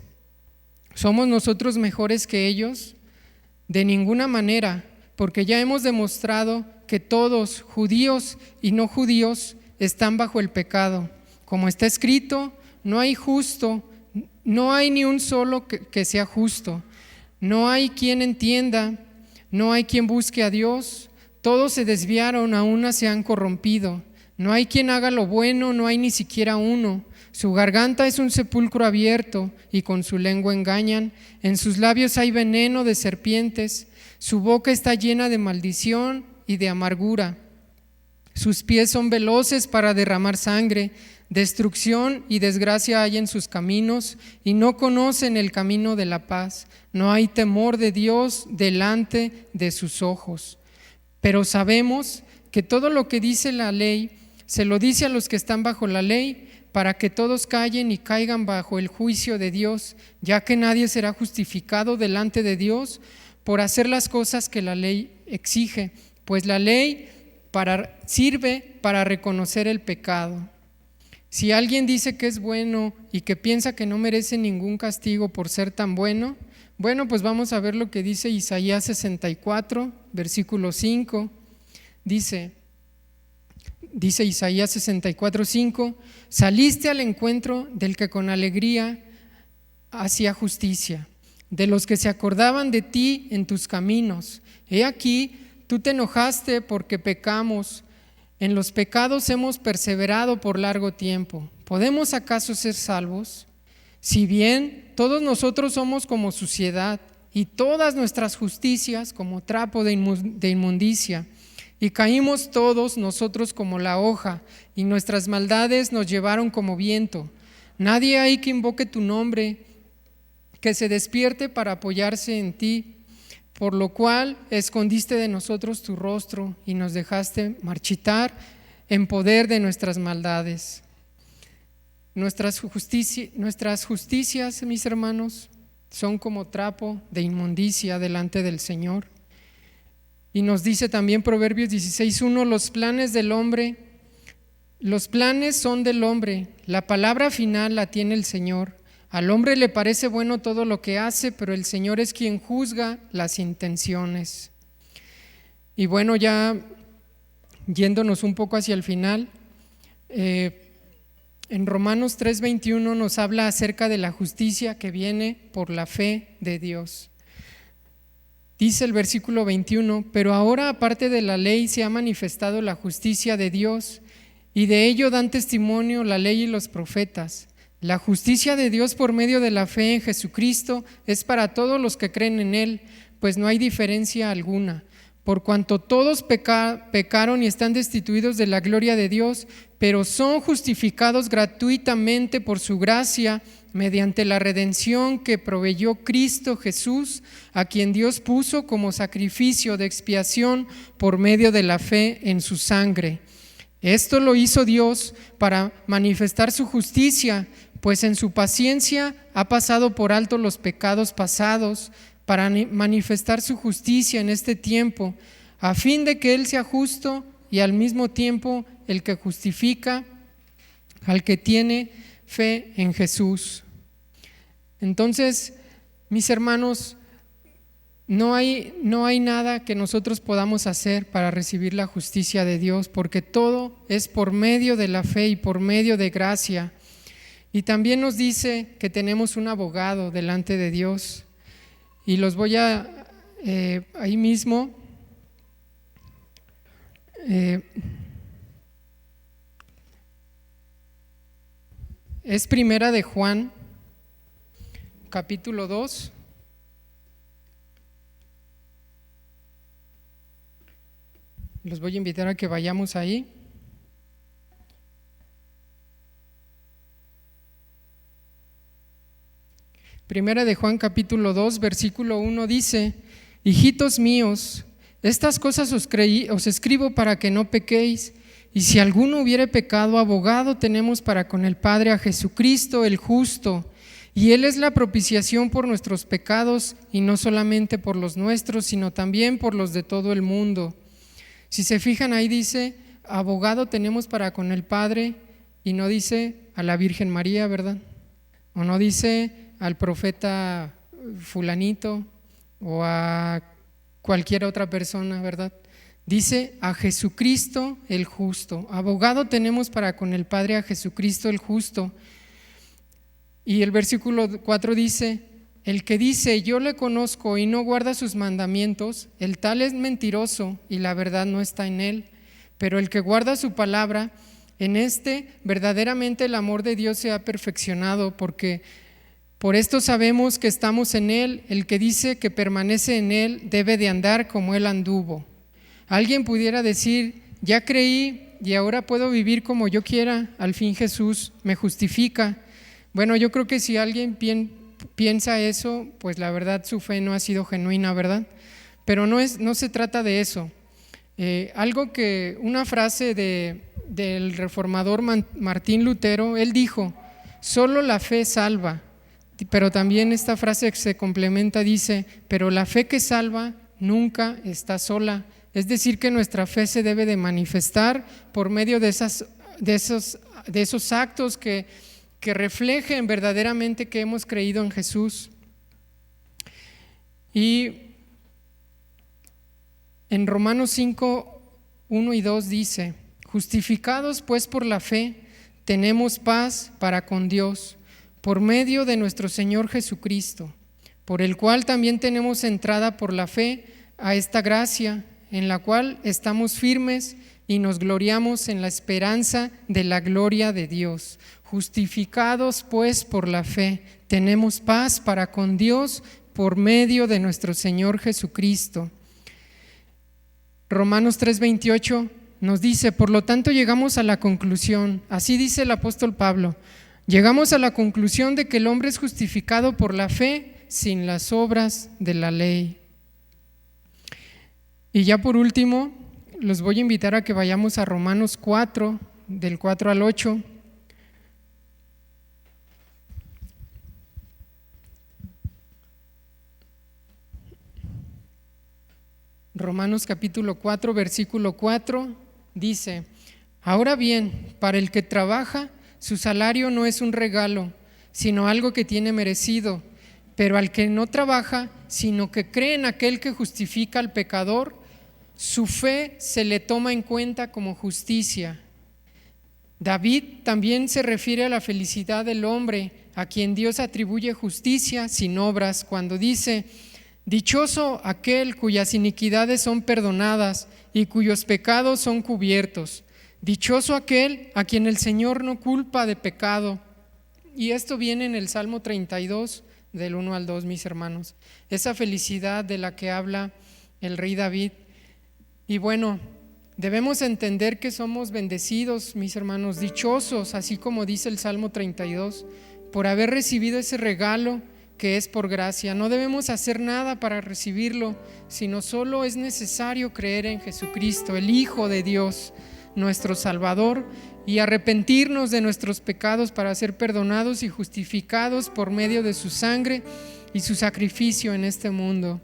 S1: ¿somos nosotros mejores que ellos? De ninguna manera, porque ya hemos demostrado que todos, judíos y no judíos, están bajo el pecado. Como está escrito, no hay justo, no hay ni un solo que sea justo. No hay quien entienda, no hay quien busque a Dios. Todos se desviaron, a una se han corrompido. No hay quien haga lo bueno, no hay ni siquiera uno. Su garganta es un sepulcro abierto, y con su lengua engañan. En sus labios hay veneno de serpientes. Su boca está llena de maldición y de amargura. Sus pies son veloces para derramar sangre. Destrucción y desgracia hay en sus caminos, y no conocen el camino de la paz. No hay temor de Dios delante de sus ojos. Pero sabemos que todo lo que dice la ley se lo dice a los que están bajo la ley, para que todos callen y caigan bajo el juicio de Dios, ya que nadie será justificado delante de Dios por hacer las cosas que la ley exige, pues la ley sirve para reconocer el pecado. Si alguien dice que es bueno y que piensa que no merece ningún castigo por ser tan bueno, pues vamos a ver lo que dice Isaías 64, versículo 5. Dice Isaías 64, 5: saliste al encuentro del que con alegría hacía justicia, de los que se acordaban de ti en tus caminos. He aquí, tú te enojaste porque pecamos. En los pecados hemos perseverado por largo tiempo. ¿Podemos acaso ser salvos? Si bien todos nosotros somos como suciedad, y todas nuestras justicias como trapo de inmundicia, y caímos todos nosotros como la hoja, y nuestras maldades nos llevaron como viento. Nadie hay que invoque tu nombre, que se despierte para apoyarse en ti, por lo cual escondiste de nosotros tu rostro y nos dejaste marchitar en poder de nuestras maldades. Nuestras justicias, mis hermanos, son como trapo de inmundicia delante del Señor. Y nos dice también Proverbios 16:1: los planes son del hombre, la palabra final la tiene el Señor. Al hombre le parece bueno todo lo que hace, pero el Señor es quien juzga las intenciones. Y bueno, ya yéndonos un poco hacia el final, en Romanos 3:21 nos habla acerca de la justicia que viene por la fe de Dios. Dice el versículo 21: pero ahora, aparte de la ley, se ha manifestado la justicia de Dios, y de ello dan testimonio la ley y los profetas. La justicia de Dios por medio de la fe en Jesucristo es para todos los que creen en Él, pues no hay diferencia alguna. Por cuanto todos pecaron y están destituidos de la gloria de Dios, pero son justificados gratuitamente por su gracia, mediante la redención que proveyó Cristo Jesús, a quien Dios puso como sacrificio de expiación por medio de la fe en su sangre. Esto lo hizo Dios para manifestar su justicia, pues en su paciencia ha pasado por alto los pecados pasados, para manifestar su justicia en este tiempo, a fin de que Él sea justo y al mismo tiempo el que justifica al que tiene fe en Jesús. Entonces, mis hermanos, no hay nada que nosotros podamos hacer para recibir la justicia de Dios, porque todo es por medio de la fe y por medio de gracia. Y también nos dice que tenemos un abogado delante de Dios, y los voy a ahí mismo es Primera de Juan, capítulo 2. Los voy a invitar a que vayamos ahí. Primera de Juan, capítulo 2, versículo 1 dice: hijitos míos, estas cosas os escribo para que no pequéis. Y si alguno hubiere pecado, abogado tenemos para con el Padre, a Jesucristo el justo. Y Él es la propiciación por nuestros pecados, y no solamente por los nuestros, sino también por los de todo el mundo. Si se fijan, ahí dice abogado tenemos para con el Padre, y no dice a la Virgen María, ¿verdad? O no dice al profeta fulanito o a cualquier otra persona, ¿verdad? Dice a Jesucristo el justo. Abogado tenemos para con el Padre, a Jesucristo el justo. Y el versículo 4 dice: el que dice yo le conozco y no guarda sus mandamientos, el tal es mentiroso y la verdad no está en él. Pero el que guarda su palabra, en este verdaderamente el amor de Dios se ha perfeccionado, porque por esto sabemos que estamos en Él. El que dice que permanece en Él debe de andar como Él anduvo. Alguien pudiera decir: ya creí y ahora puedo vivir como yo quiera, al fin Jesús me justifica. Bueno, yo creo que si alguien piensa eso, pues la verdad su fe no ha sido genuina, ¿verdad? Pero no se trata de eso. Una frase del reformador Martín Lutero. Él dijo: solo la fe salva. Pero también esta frase se complementa, dice: pero la fe que salva nunca está sola. Es decir, que nuestra fe se debe de manifestar por medio de esos actos que reflejen verdaderamente que hemos creído en Jesús. Y en Romanos 5, 1 y 2 dice: justificados pues por la fe, tenemos paz para con Dios, por medio de nuestro Señor Jesucristo, por el cual también tenemos entrada por la fe a esta gracia, en la cual estamos firmes y nos gloriamos en la esperanza de la gloria de Dios. Justificados pues por la fe, tenemos paz para con Dios por medio de nuestro Señor Jesucristo. Romanos 3:28 nos dice: por lo tanto llegamos a la conclusión, así dice el apóstol Pablo, llegamos a la conclusión de que el hombre es justificado por la fe sin las obras de la ley. Y ya por último, los voy a invitar a que vayamos a Romanos 4, del 4 al 8. Romanos capítulo 4, versículo 4 dice: ahora bien, para el que trabaja, su salario no es un regalo, sino algo que tiene merecido. Pero al que no trabaja, sino que cree en aquel que justifica al pecador, su fe se le toma en cuenta como justicia. David también se refiere a la felicidad del hombre, a quien Dios atribuye justicia sin obras, cuando dice: dichoso aquel cuyas iniquidades son perdonadas y cuyos pecados son cubiertos. Dichoso aquel a quien el Señor no culpa de pecado. Y esto viene en el Salmo 32, del 1 al 2, mis hermanos. Esa felicidad de la que habla el rey David. Y bueno, debemos entender que somos bendecidos, mis hermanos, dichosos, así como dice el Salmo 32, por haber recibido ese regalo que es por gracia. No debemos hacer nada para recibirlo, sino solo es necesario creer en Jesucristo, el Hijo de Dios, nuestro Salvador, y arrepentirnos de nuestros pecados para ser perdonados y justificados por medio de su sangre y su sacrificio en este mundo.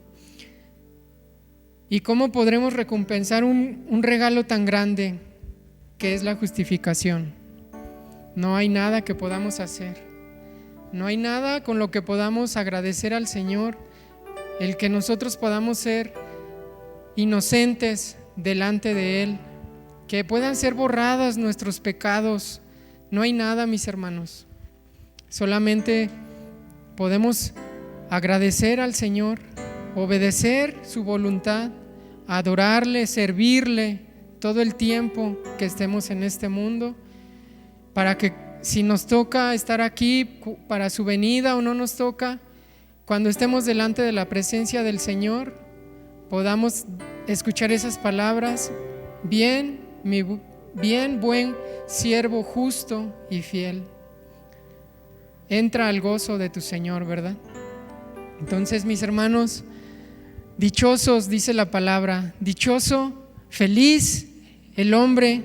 S1: ¿Y cómo podremos recompensar un regalo tan grande que es la justificación? No hay nada que podamos hacer. No hay nada con lo que podamos agradecer al Señor, el que nosotros podamos ser inocentes delante de Él, que puedan ser borradas nuestros pecados. No hay nada, mis hermanos. Solamente podemos agradecer al Señor, obedecer su voluntad, adorarle, servirle todo el tiempo que estemos en este mundo, para que si nos toca estar aquí para su venida o no nos toca, cuando estemos delante de la presencia del Señor, podamos escuchar esas palabras: bien, buen siervo justo y fiel. Entra al gozo de tu Señor, ¿verdad? Entonces, mis hermanos, dichosos, dice la palabra, dichoso, feliz el hombre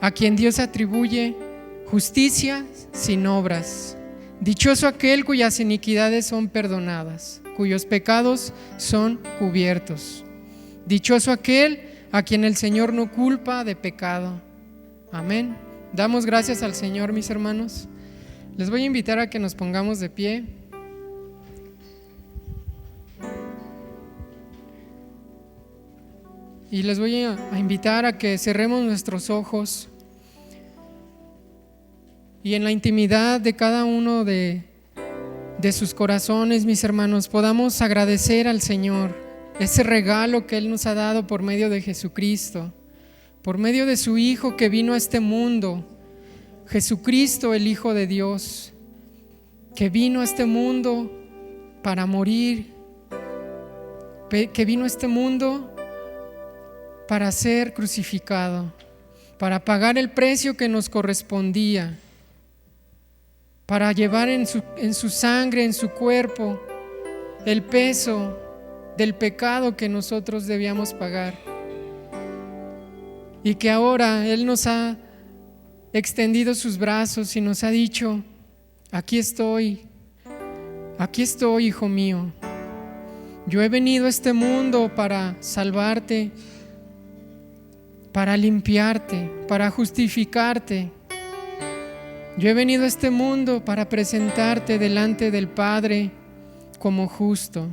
S1: a quien Dios atribuye justicia sin obras. Dichoso aquel cuyas iniquidades son perdonadas, cuyos pecados son cubiertos. Dichoso aquel a quien el Señor no culpa de pecado. Amén. Damos gracias al Señor, mis hermanos. Les voy a invitar a que nos pongamos de pie. Y les voy a invitar a que cerremos nuestros ojos y en la intimidad de cada uno de sus corazones, mis hermanos, podamos agradecer al Señor ese regalo que Él nos ha dado por medio de Jesucristo, por medio de su Hijo que vino a este mundo, Jesucristo, el Hijo de Dios, que vino a este mundo para morir, que vino a este mundo para ser crucificado, para pagar el precio que nos correspondía, para llevar en su sangre, en su cuerpo, el peso del pecado que nosotros debíamos pagar. y que ahora Él nos ha extendido sus brazos y nos ha dicho: aquí estoy, hijo mío. Yo he venido a este mundo para salvarte, para limpiarte, para justificarte. Yo he venido a este mundo para presentarte delante del Padre como justo,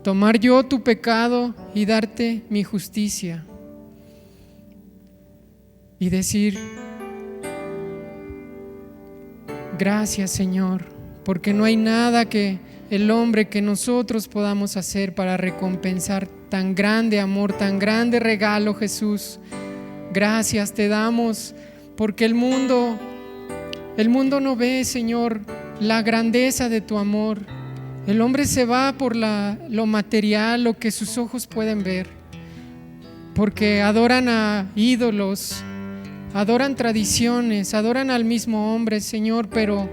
S1: tomar yo tu pecado y darte mi justicia, y decir: gracias, Señor, porque no hay nada que el hombre, que nosotros podamos hacer para recompensar tan grande amor, tan grande regalo, Jesús. Gracias te damos, porque el mundo no ve, Señor, la grandeza de tu amor. El hombre se va por lo material, lo que sus ojos pueden ver, porque adoran a ídolos, adoran tradiciones, adoran al mismo hombre, Señor, pero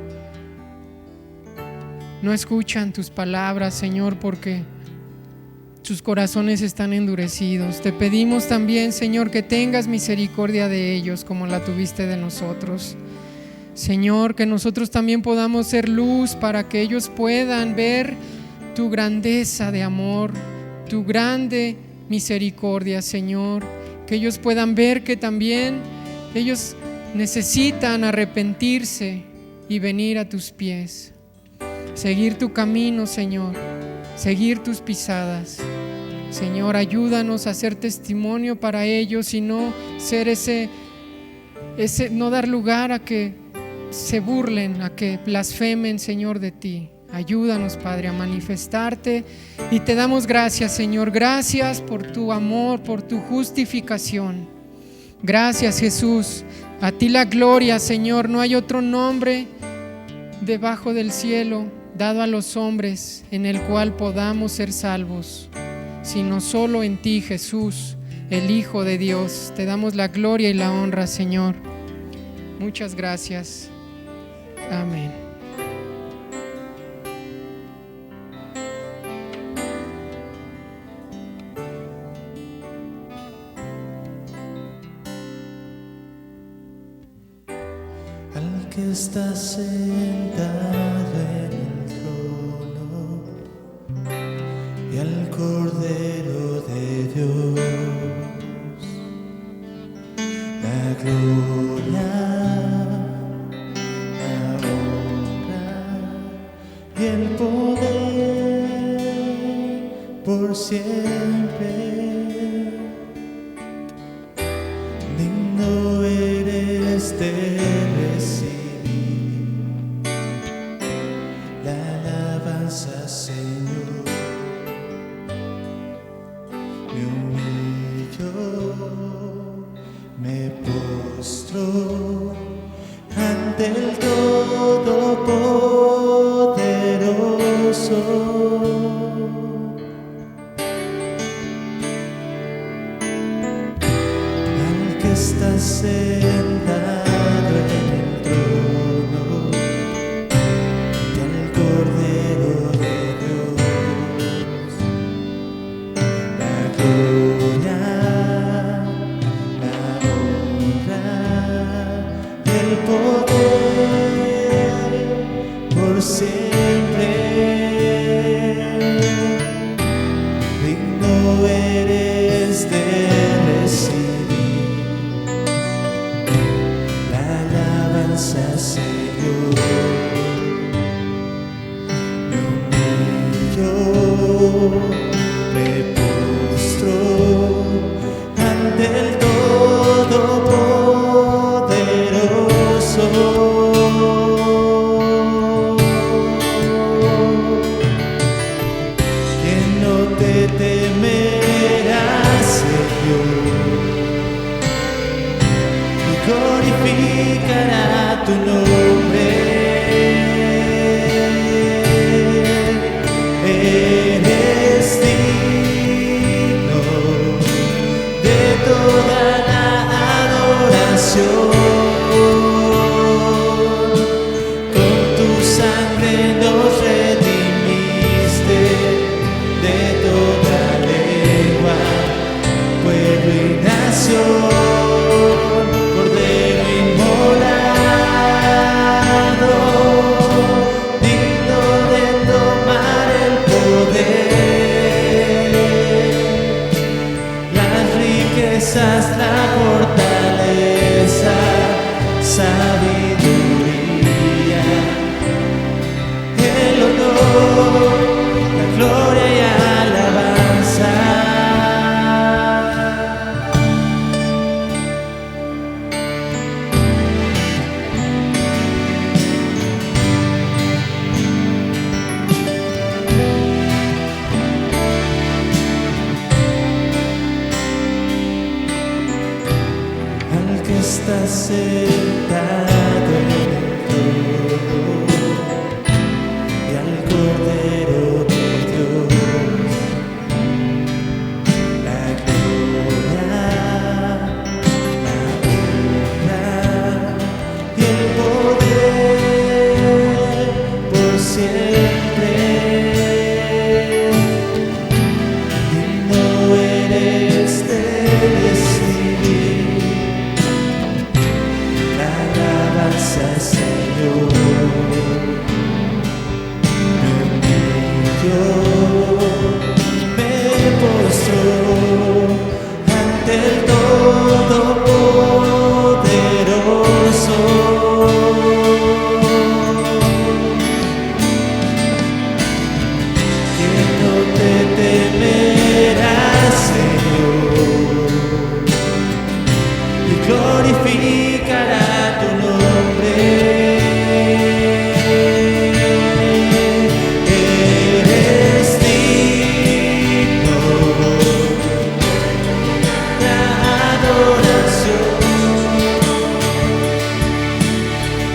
S1: no escuchan tus palabras, Señor, porque sus corazones están endurecidos. Te pedimos también, Señor, que tengas misericordia de ellos como la tuviste de nosotros. Señor, que nosotros también podamos ser luz para que ellos puedan ver tu grandeza de amor, tu grande misericordia, Señor. Que ellos puedan ver que también ellos necesitan arrepentirse y venir a tus pies, seguir tu camino, Señor, seguir tus pisadas. Señor, ayúdanos a ser testimonio para ellos y no ser no dar lugar a que se burlen, a que blasfemen, Señor, de ti. Ayúdanos, Padre, a manifestarte, y te damos gracias, Señor. Gracias por tu amor, por tu justificación. Gracias, Jesús. A ti la gloria, Señor. No hay otro nombre debajo del cielo dado a los hombres en el cual podamos ser salvos, sino solo en ti, Jesús, el Hijo de Dios. Te damos la gloria y la honra, Señor. Muchas gracias. Amén.
S2: Al que está sentado en el trono y al Cordero de Dios, la gloria, y el poder por siempre. Digno eres de recibir la alabanza, Señor. Me humillo, me postro ante el Todopoderoso. Al que está sentado en el trono y al Cordero de Dios, la gloria, la honra y el poder por siempre. Digno eres de recibir la alabanza, Señor. Me humillo, me postro ante el Todopoderoso. ¿Quién no te temerá, Señor, y glorificará tu nombre? Eres digno de toda la adoración. Con tu sangre nos redimiste de toda lengua, pueblo y nación. das la fortaleza, sabiduría, el honor, la gloria y alabanza. Al que está sentado en el trono y al Cordero de Dios, la gloria, la honra y el poder por siempre. Digno eres de recibir la alabanza, Señor. Yo me postro ante el Todopoderoso. Que no te temerás, Señor, y glorificará tu nombre. Eres digno de adoración.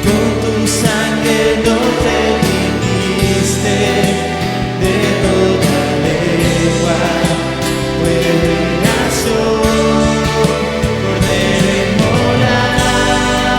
S2: Con tu sangre nos redimiste de toda lengua, pueblo y nación, Cordero inmolado.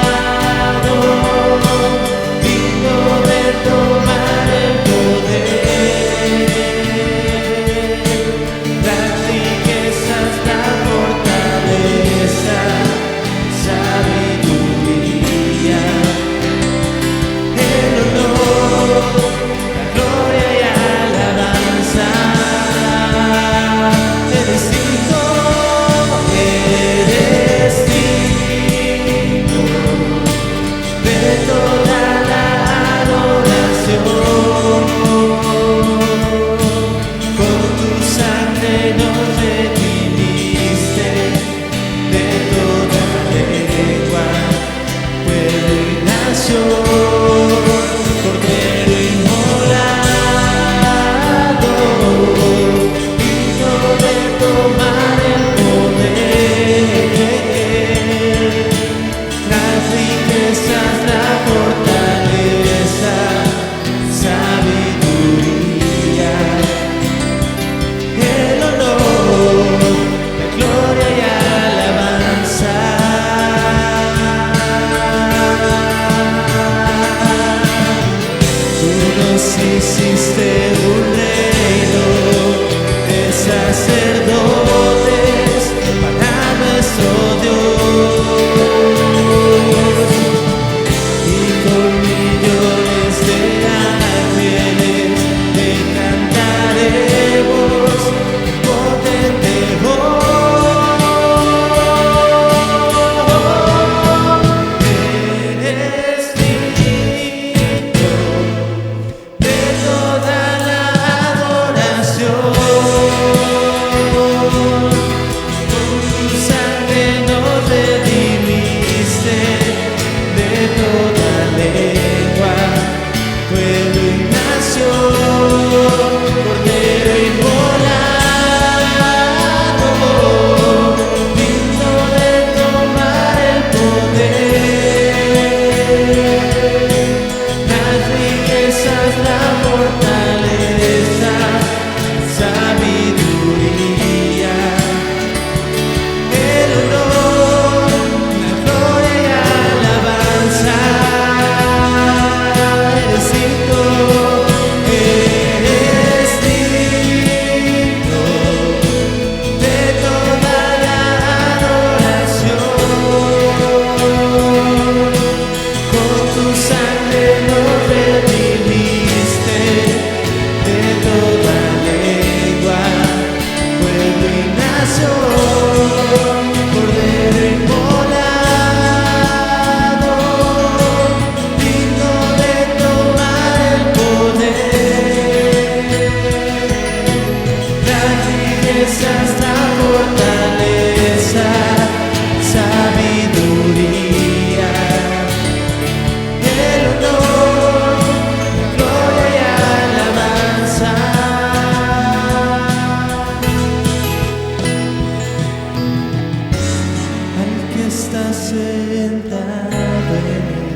S2: está sentado en el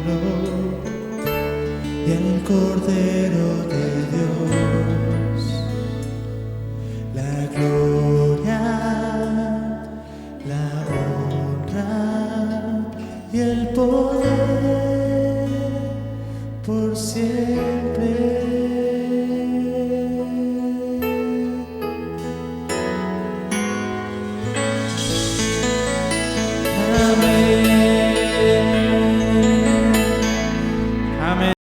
S2: trono y al Cordero de Dios la gloria, la honra y el poder por siempre.